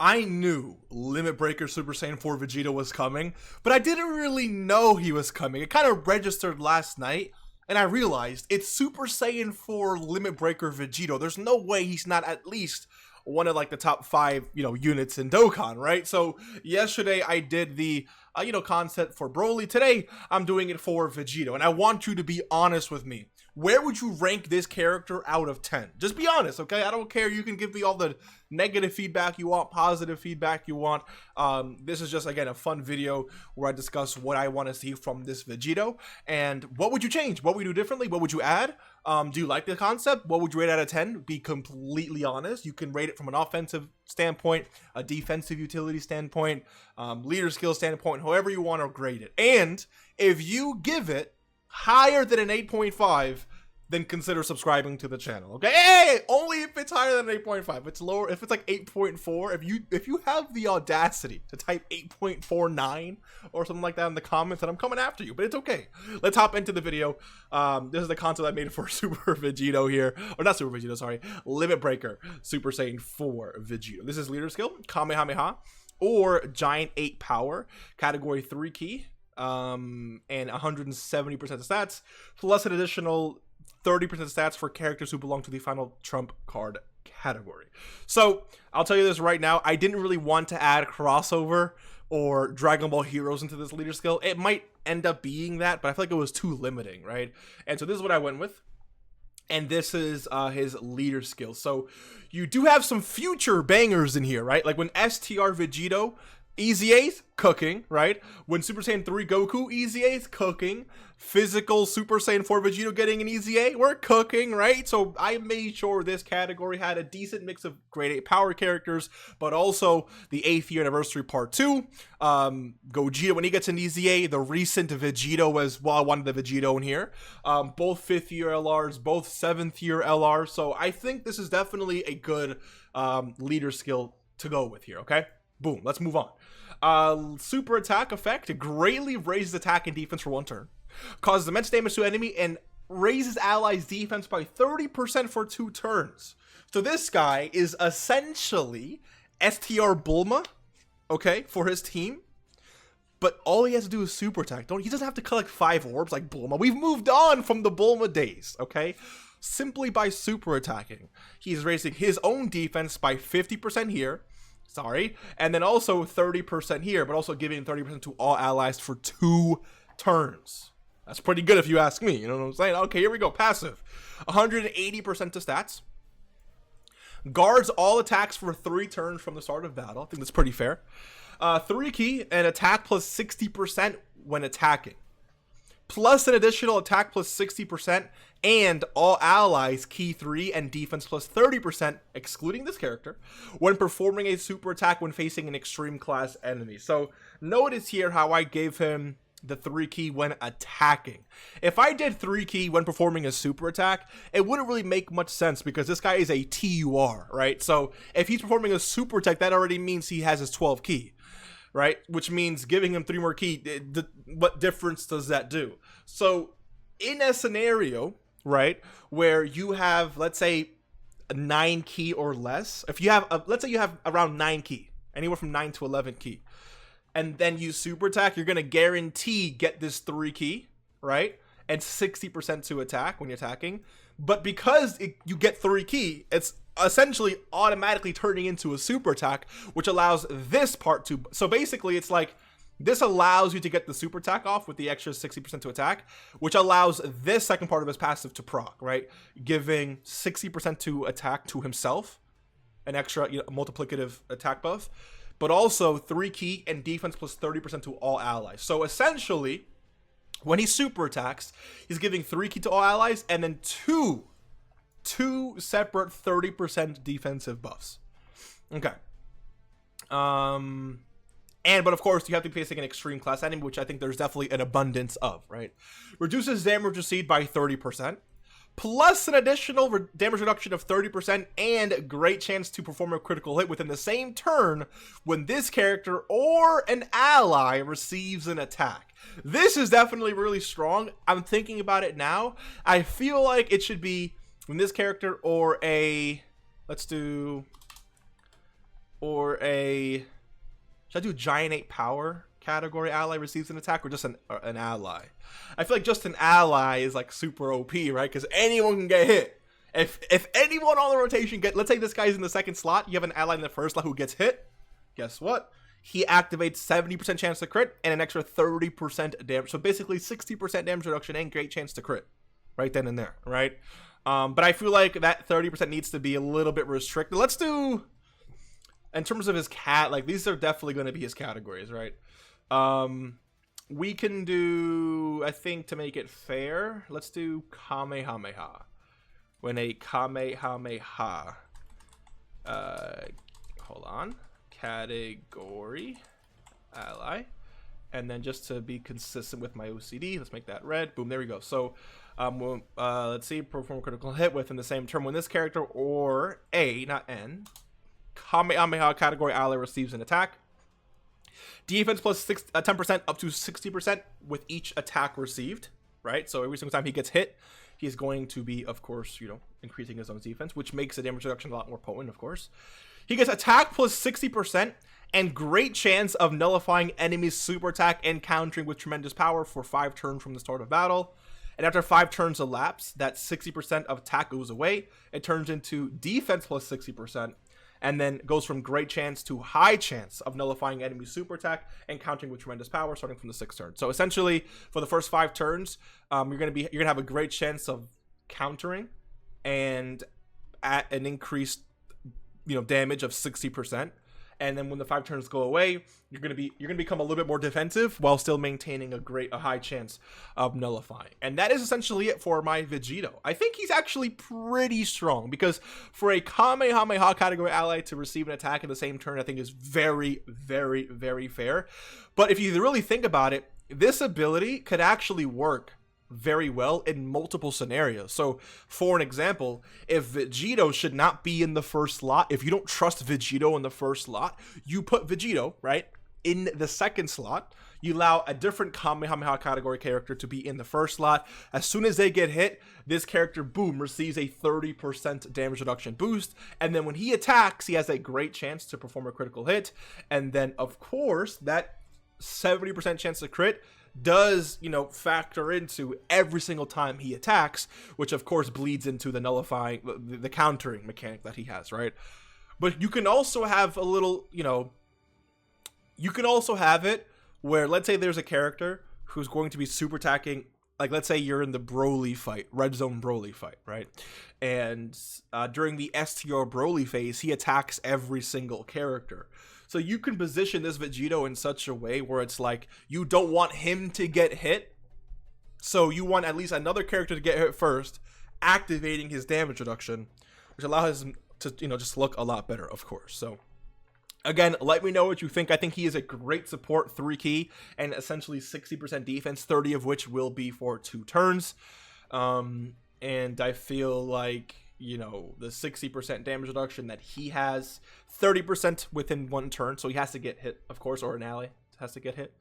I knew Limit Breaker Super Saiyan 4 Vegito was coming, but I didn't really know he was coming. It kind of registered last night, and I realized it's Super Saiyan 4 Limit Breaker Vegito. There's no way he's not at least one of like the top 5, units in Dokkan, right? So yesterday I did the, concept for Broly. Today I'm doing it for Vegito, and I want you to be honest with me. Where would you rank this character out of 10? Just be honest, okay? I don't care. You can give me all the negative feedback you want, positive feedback you want. This is just, again, a fun video where I discuss what I want to see from this Vegito. And what would you change? What would you do differently? What would you add? Do you like the concept? What would you rate out of 10? Be completely honest. You can rate it from an offensive standpoint, a defensive utility standpoint, leader skill standpoint, however you want to grade it. And if you give it higher than an 8.5, then consider subscribing to the channel. Okay, hey, only if it's higher than an 8.5. If it's lower, if it's like 8.4, if you have the audacity to type 8.49 or something like that in the comments, then I'm coming after you. But it's okay. Let's hop into the video. This is the concept I made for Super Vegito here, or not Super Vegito, sorry, Limit Breaker Super Saiyan 4 Vegito. This is leader skill, Kamehameha, or Giant 8 Power, Category 3 Key. And 170% of stats, plus an additional 30% of stats for characters who belong to the final trump card category. So I'll tell you this right now, I didn't really want to add crossover or Dragon Ball Heroes into this leader skill. It might end up being that, but I feel like it was too limiting, right? And so this is what I went with. And this is his leader skill. So you do have some future bangers in here, right? Like when STR Vegito, Easy Ace, cooking, right? When Super Saiyan 3 Goku, Easy Ace, cooking. Physical Super Saiyan 4 Vegito getting an Easy A, we're cooking, right? So I made sure this category had a decent mix of grade 8 power characters, but also the 8th year anniversary part 2. Gogeta, when he gets an Easy A, the recent Vegito as well. I wanted the Vegito in here. Both 5th year LRs, both 7th year LRs. So I think this is definitely a good leader skill to go with here, okay? Boom, let's move on. Super attack effect greatly raises attack and defense for 1 turn. Causes immense damage to enemy and raises allies' defense by 30% for 2 turns. So this guy is essentially STR Bulma, okay, for his team. But all he has to do is super attack. He doesn't have to collect 5 orbs like Bulma. We've moved on from the Bulma days, okay? Simply by super attacking. He's raising his own defense by 50% here. Sorry, and then also 30% here, but also giving 30% to all allies for 2 turns. That's pretty good if you ask me, you know what I'm saying? Okay, here we go, passive. 180% to stats. Guards all attacks for 3 turns from the start of battle. I think that's pretty fair. 3 key and attack plus 60% when attacking. Plus an additional attack plus 60%, and all allies key 3 and defense plus 30%, excluding this character, when performing a super attack when facing an extreme class enemy. So notice here how I gave him the 3 key when attacking. If I did 3 key when performing a super attack, it wouldn't really make much sense because this guy is a TUR, right? So if he's performing a super attack, that already means he has his 12 key. Right, which means giving him 3 more key, what difference does that do? So in a scenario, right, where you have, let's say, a 9 key or less, if you have, let's say you have around 9 key, anywhere from 9 to 11 key, and then you super attack, you're going to guarantee get this 3 key, right, and 60% to attack when you're attacking. But because you get 3 key, it's essentially automatically turning into a super attack, which allows this part to, so basically it's like this allows you to get the super attack off with the extra 60% to attack, which allows this second part of his passive to proc, right, giving 60% to attack to himself, an extra multiplicative attack buff, but also 3 key and defense plus 30% to all allies. So essentially when he super attacks, he's giving 3 key to all allies and then two separate 30% defensive buffs. Okay. But of course you have to be facing an extreme class enemy, which I think there's definitely an abundance of, right? Reduces damage received by 30%, plus an additional damage reduction of 30% and great chance to perform a critical hit within the same turn when this character or an ally receives an attack. This is definitely really strong. I'm thinking about it now. I feel like it should be when this character or a, let's do Or a... Should I do Giant 8 Power category ally receives an attack, or just an ally? I feel like just an ally is like super OP, right? Because anyone can get hit. If anyone on the rotation let's say this guy's in the second slot, you have an ally in the first slot who gets hit. Guess what? He activates 70% chance to crit and an extra 30% damage. So basically 60% damage reduction and great chance to crit right then and there, right? But I feel like that 30% needs to be a little bit restricted. Let's do, in terms of his like these are definitely going to be his categories, right? We can do, I think, to make it fair, let's do Kamehameha. When a Kamehameha, hold on, category ally, and then just to be consistent with my OCD, let's make that red. Boom, there we go. So let's see, perform a critical hit within the same turn when this character, or A, not N, Kamehameha category ally receives an attack. Defense plus 10% up to 60% with each attack received, right? So every single time he gets hit, he's going to be, of course, you know, increasing his own defense, which makes the damage reduction a lot more potent, of course. He gets attack plus 60% and great chance of nullifying enemies' super attack and countering with tremendous power for 5 turns from the start of battle. And after 5 turns elapse, that 60% of attack goes away. It turns into defense plus 60%, and then goes from great chance to high chance of nullifying enemy super attack and countering with tremendous power starting from the 6th turn. So essentially, for the first 5 turns, you're gonna have a great chance of countering and at an increased, you know, damage of 60%. And then when the 5 turns go away, you're gonna become a little bit more defensive while still maintaining a high chance of nullifying. And that is essentially it for my VEGITO. I think he's actually pretty strong, because for a Kamehameha category ally to receive an attack in the same turn, I think is very, very, very fair. But if you really think about it, this ability could actually work very well in multiple scenarios. So for an example, if VEGITO should not be in the first slot, if you don't trust VEGITO in the first slot, you put VEGITO right in the second slot. You allow a different Kamehameha category character to be in the first slot. As soon as they get hit, this character, boom, receives a 30% damage reduction boost. And then when he attacks, he has a great chance to perform a critical hit. And then, of course, that 70% chance to crit does, you know, factor into every single time he attacks, which of course bleeds into the nullifying, the countering mechanic that he has, right? But you can also have a little, you know, you can also have it where, let's say there's a character who's going to be super attacking, like let's say you're in the Broly fight, red zone Broly fight, right? And during the STR Broly phase, he attacks every single character. So you can position this VEGITO in such a way where it's like, you don't want him to get hit, so you want at least another character to get hit first, activating his damage reduction, which allows him to, you know, just look a lot better, of course. So again, let me know what you think. I think he is a great support 3 key and essentially 60% defense, 30 of which will be for 2 turns. And I feel like, you know, the 60% damage reduction that he has, 30% within 1 turn, so he has to get hit, of course, or an ally has to get hit.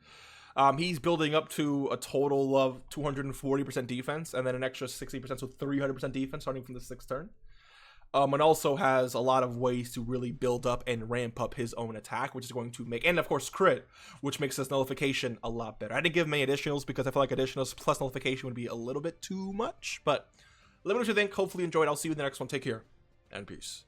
He's building up to a total of 240% defense, and then an extra 60%, so 300% defense starting from the 6th turn. And also has a lot of ways to really build up and ramp up his own attack, which is going to make, and of course crit, which makes this nullification a lot better. I didn't give many additionals because I feel like additionals plus nullification would be a little bit too much, but let me know what you think. Hopefully you enjoyed. I'll see you in the next one. Take care and peace.